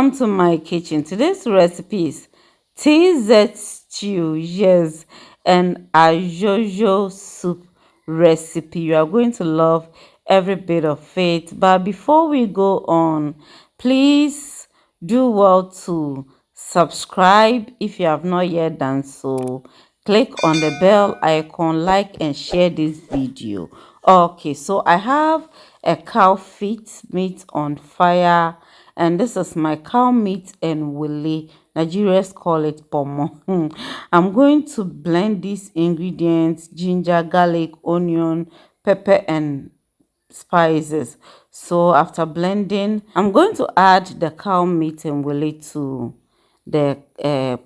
Welcome to my kitchen. Today's recipe is TZ stew, yes, and Ayoyo soup recipe. You are going to love every bit of it. But before we go on, please do well to subscribe if you have not yet done so. Click on the bell icon, like and share this video. Okay, so I have a cow feet meat on fire, and this is my cow meat and willy. Nigerians call it pomo. I'm going to blend these ingredients: ginger, garlic, onion, pepper, and spices. So after blending, I'm going to add the cow meat and willy to the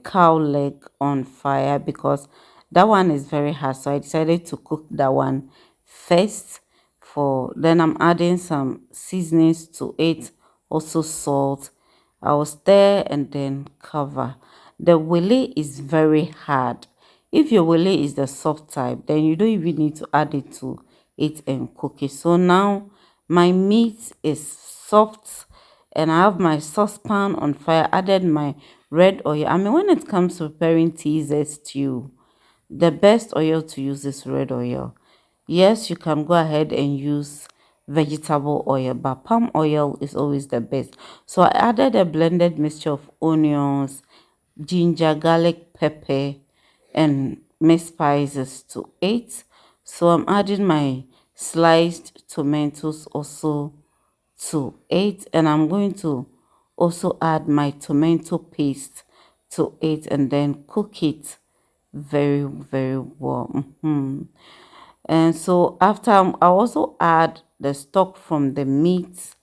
cow leg on fire because that one is very hard. So I decided to cook that one first. For then I'm adding some seasonings to it, also salt. I will stir and then cover. The willy is very hard. If your willy is the soft type, then you don't even need to add it to it and cook it. So now my meat is soft and I have my saucepan on fire, added my red oil. I mean, when it comes to preparing TZ stew, the best oil to use is red oil. Yes, you can go ahead and use vegetable oil, but palm oil is always the best. So I added a blended mixture of onions, ginger, garlic, pepper, and mixed spices to it. So I'm adding my sliced tomatoes also to it, and I'm going to also add my tomato paste to it and then cook it very well. And so after I also add the stock from the meat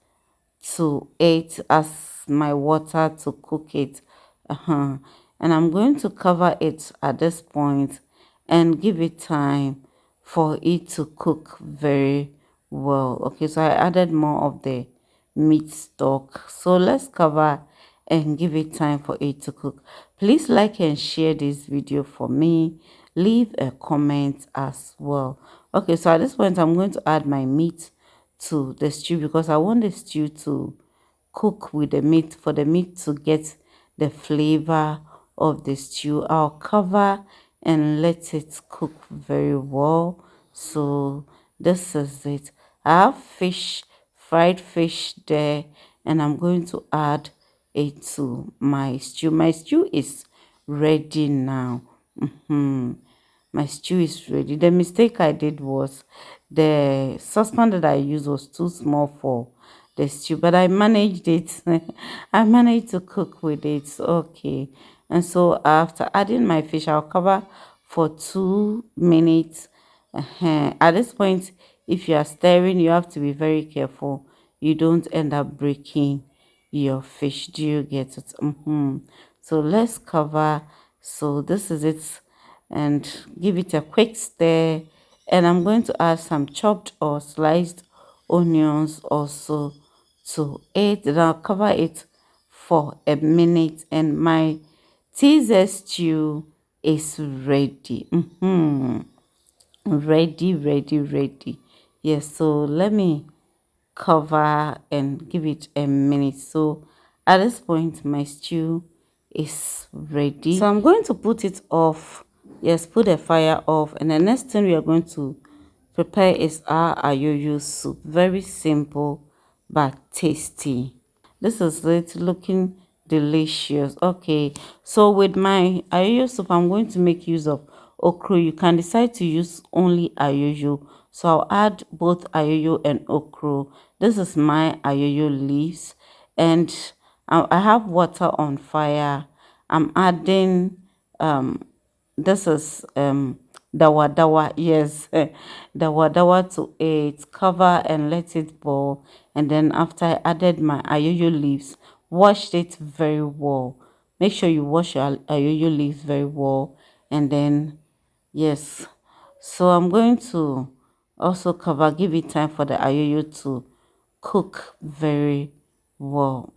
to it as my water to cook it. And I'm going to cover it at this point and give it time for it to cook very well. Okay, so I added more of the meat stock. So let's cover and give it time for it to cook. Please like and share this video for me. Leave a comment as well. Okay, so at this point I'm going to add my meat to the stew because I want the stew to cook with the meat, for the meat to get the flavor of the stew. I'll cover and let it cook very well. So this is it. I have fish, fried fish there, and I'm going to add it to my stew. My stew is ready now. My stew is ready. The mistake I did was the saucepan that I used was too small for the stew, but I managed it. I managed to cook with it. Okay. And so after adding my fish, I'll cover for 2 minutes. At this point, if you are stirring, you have to be very careful. You don't end up breaking your fish. Do you get it? So let's cover. So this is it, and give it a quick stir, and I'm going to add some chopped or sliced onions also to it. Then I'll cover it for a minute and my TZ stew is ready. Ready. Yes, so let me cover and give it a minute. So at this point my stew is ready, so I'm going to put it off. Yes, put the fire off, and the next thing we are going to prepare is our ayoyo soup. Very simple but tasty. This is it, looking delicious. Okay, so with my ayoyo soup I'm going to make use of okra. You can decide to use only ayoyo, so I'll add both ayoyo and okra. This is my ayoyo leaves, and I have water on fire. I'm adding this is dawa dawa, yes, dawa dawa to it. Cover and let it boil, and then after I added my ayoyo leaves, washed it very well. Make sure you wash your ayoyo leaves very well, and then yes, so I'm going to also cover, give it time for the ayoyo to cook very well.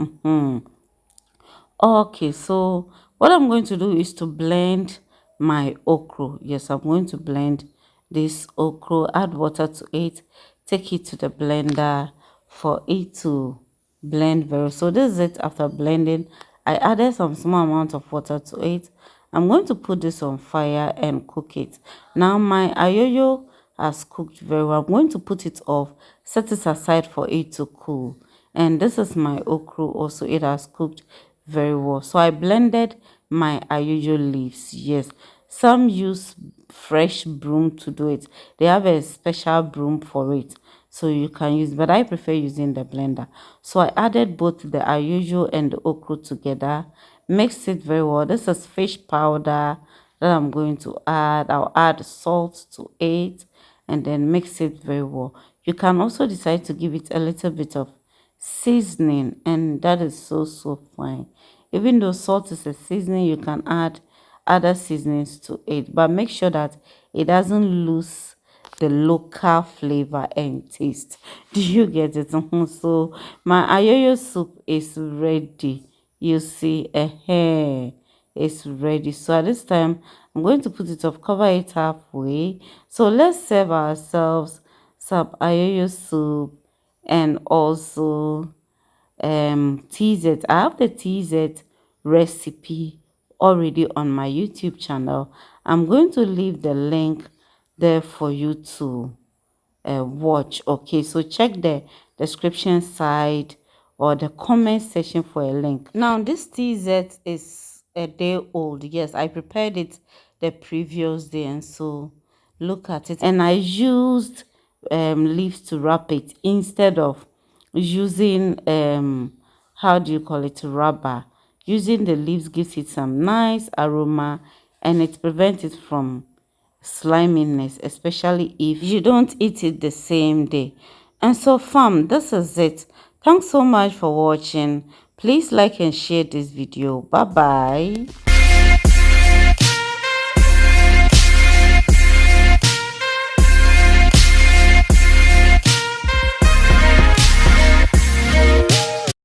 Okay, so what I'm going to do is to blend my okra. Yes, I'm going to blend this okra, add water to it, take it to the blender for it to blend very. So this is it. After blending, I added some small amount of water to it. I'm going to put this on fire and cook it. Now my ayoyo has cooked very well. I'm going to put it off, set it aside for it to cool. And this is my okra also. It has cooked very well. So I blended my ayoyo leaves. Yes, some use fresh broom to do it. They have a special broom for it, so you can use, but I prefer using the blender. So I added both the ayoyo and the okra together, mixed it very well. This is fish powder that I'm going to add. I'll add salt to it and then mix it very well. You can also decide to give it a little bit of seasoning, and that is so fine. Even though salt is a seasoning, you can add other seasonings to it, but make sure that it doesn't lose the local flavor and taste. Do you get it? So my ayoyo soup is ready. You see, it's ready. So at this time, I'm going to put it off, cover it halfway. So let's serve ourselves some ayoyo soup and also TZ. I have the TZ recipe already on my YouTube channel. I'm going to leave the link there for you to watch. Okay, so check the description side or the comment section for a link. Now this TZ is a day old. Yes, I prepared it the previous day, and so look at it. And I used leaves to wrap it instead of using how do you call it, rubber. Using the leaves gives it some nice aroma, and it prevents it from sliminess, especially if you don't eat it the same day. And so fam, this is it. Thanks so much for watching. Please like and share this video. Bye bye.